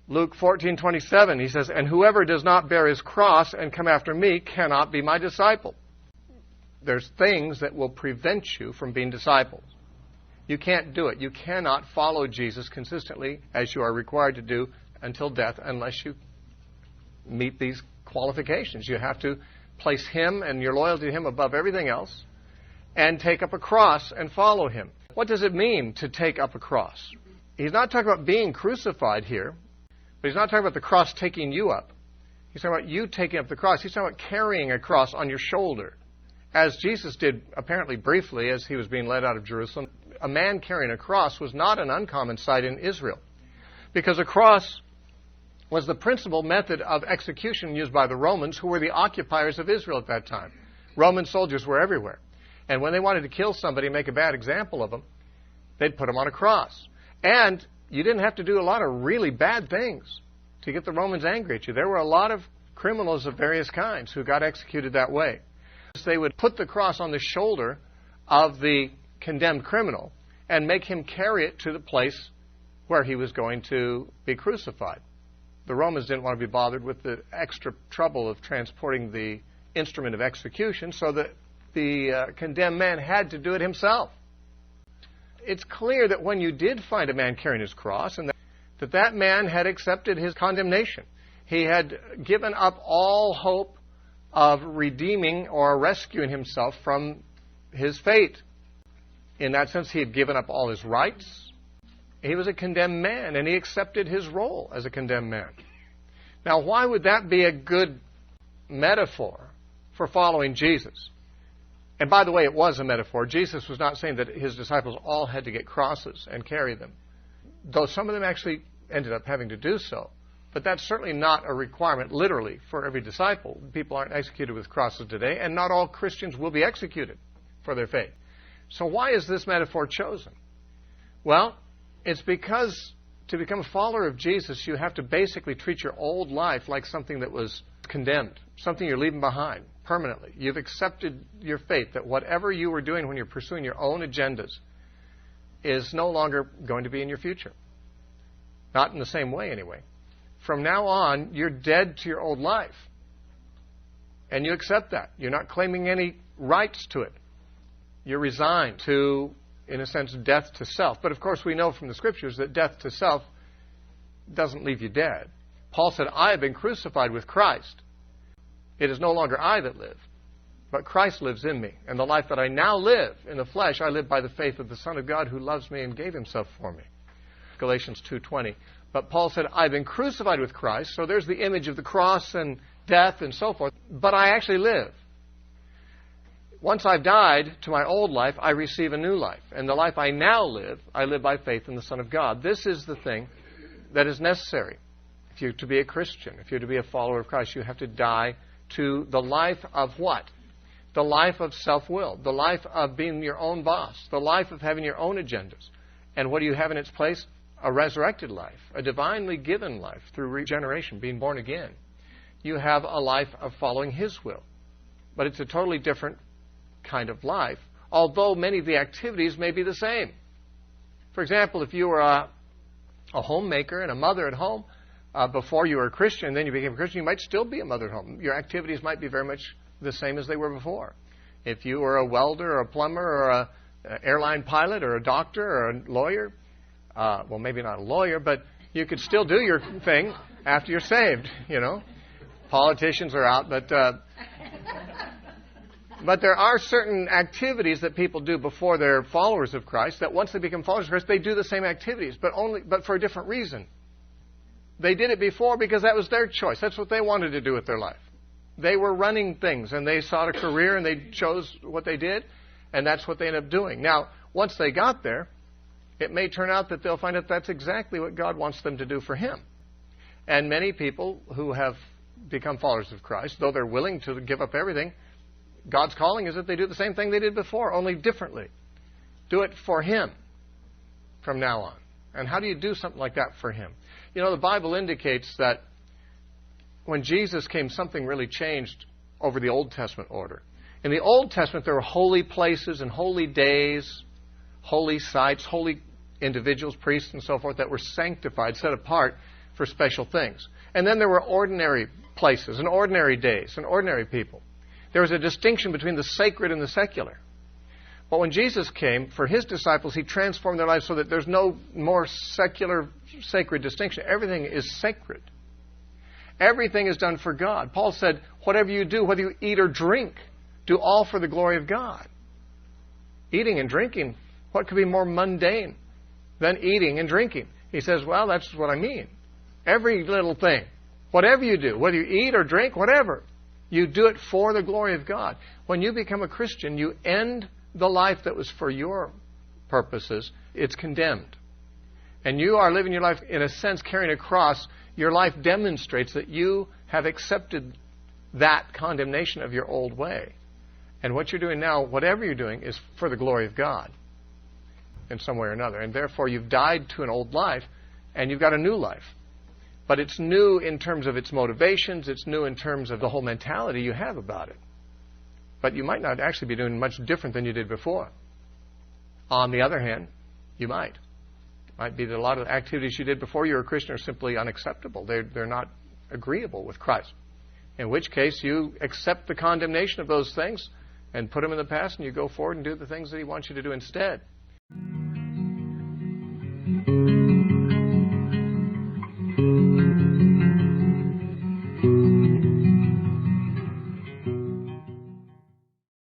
Luke 14:27, he says, "And whoever does not bear his cross and come after me cannot be my disciple." There's things that will prevent you from being disciples. You can't do it. You cannot follow Jesus consistently as you are required to do until death unless you meet these qualifications. You have to place him and your loyalty to him above everything else and take up a cross and follow him. What does it mean to take up a cross? He's not talking about being crucified here, but he's not talking about the cross taking you up. He's talking about you taking up the cross. He's talking about carrying a cross on your shoulder, as Jesus did apparently briefly as he was being led out of Jerusalem. A man carrying a cross was not an uncommon sight in Israel, because a cross was the principal method of execution used by the Romans, who were the occupiers of Israel at that time. Roman soldiers were everywhere. And when they wanted to kill somebody and make a bad example of them, they'd put them on a cross. And you didn't have to do a lot of really bad things to get the Romans angry at you. There were a lot of criminals of various kinds who got executed that way. They would put the cross on the shoulder of the condemned criminal and make him carry it to the place where he was going to be crucified. The Romans didn't want to be bothered with the extra trouble of transporting the instrument of execution, so that the condemned man had to do it himself. It's clear that when you did find a man carrying his cross, and that man had accepted his condemnation. He had given up all hope of redeeming or rescuing himself from his fate. In that sense, he had given up all his rights. He was a condemned man, and he accepted his role as a condemned man. Now, why would that be a good metaphor for following Jesus? And by the way, it was a metaphor. Jesus was not saying that his disciples all had to get crosses and carry them, though some of them actually ended up having to do so. But that's certainly not a requirement, literally, for every disciple. People aren't executed with crosses today, and not all Christians will be executed for their faith. So why is this metaphor chosen? Well, it's because to become a follower of Jesus, you have to basically treat your old life like something that was condemned, something you're leaving behind permanently. You've accepted your fate that whatever you were doing when you're pursuing your own agendas is no longer going to be in your future. Not in the same way, anyway. From now on, you're dead to your old life. And you accept that. You're not claiming any rights to it. You're resigned to, in a sense, death to self. But of course, we know from the Scriptures that death to self doesn't leave you dead. Paul said, "I have been crucified with Christ. It is no longer I that live, but Christ lives in me. And the life that I now live in the flesh, I live by the faith of the Son of God who loves me and gave himself for me." Galatians 2:20. But Paul said, "I've been crucified with Christ." So there's the image of the cross and death and so forth. But I actually live. Once I've died to my old life, I receive a new life. And the life I now live, I live by faith in the Son of God. This is the thing that is necessary. If you're to be a Christian, if you're to be a follower of Christ, you have to die to the life of what? The life of self-will, the life of being your own boss, the life of having your own agendas. And what do you have in its place? A resurrected life, a divinely given life through regeneration, being born again. You have a life of following His will. But it's a totally different kind of life, although many of the activities may be the same. For example, if you were a homemaker and a mother at home before you were a Christian, and then you became a Christian, you might still be a mother at home. Your activities might be very much the same as they were before. If you were a welder or a plumber or an airline pilot or a doctor or a lawyer, well, maybe not a lawyer, but you could still do your thing after you're saved, you know. Politicians are out, but there are certain activities that people do before they're followers of Christ that once they become followers of Christ, they do the same activities, but for a different reason. They did it before because that was their choice. That's what they wanted to do with their life. They were running things, and they sought a career, and they chose what they did, and that's what they ended up doing. Now, once they got there, it may turn out that they'll find out that's exactly what God wants them to do for Him. And many people who have become followers of Christ, though they're willing to give up everything, God's calling is that they do the same thing they did before, only differently. Do it for Him from now on. And how do you do something like that for Him? You know, the Bible indicates that when Jesus came, something really changed over the Old Testament order. In the Old Testament, there were holy places and holy days, holy sites, holy individuals, priests, and so forth that were sanctified, set apart for special things. And then there were ordinary places and ordinary days and ordinary people. There was a distinction between the sacred and the secular. But when Jesus came, for his disciples, he transformed their lives so that there's no more secular, sacred distinction. Everything is sacred. Everything is done for God. Paul said, whatever you do, whether you eat or drink, do all for the glory of God. Eating and drinking, what could be more mundane than eating and drinking? He says, well, that's what I mean. Every little thing, whatever you do, whether you eat or drink, whatever, you do it for the glory of God. When you become a Christian, you end the life that was for your purposes. It's condemned. And you are living your life, in a sense, carrying a cross. Your life demonstrates that you have accepted that condemnation of your old way. And what you're doing now, whatever you're doing, is for the glory of God in some way or another. And therefore, you've died to an old life, and you've got a new life. But it's new in terms of its motivations. It's new in terms of the whole mentality you have about it. But you might not actually be doing much different than you did before. On the other hand, you might. It might be that a lot of the activities you did before you were a Christian are simply unacceptable. They're not agreeable with Christ. In which case, you accept the condemnation of those things and put them in the past, and you go forward and do the things that he wants you to do instead.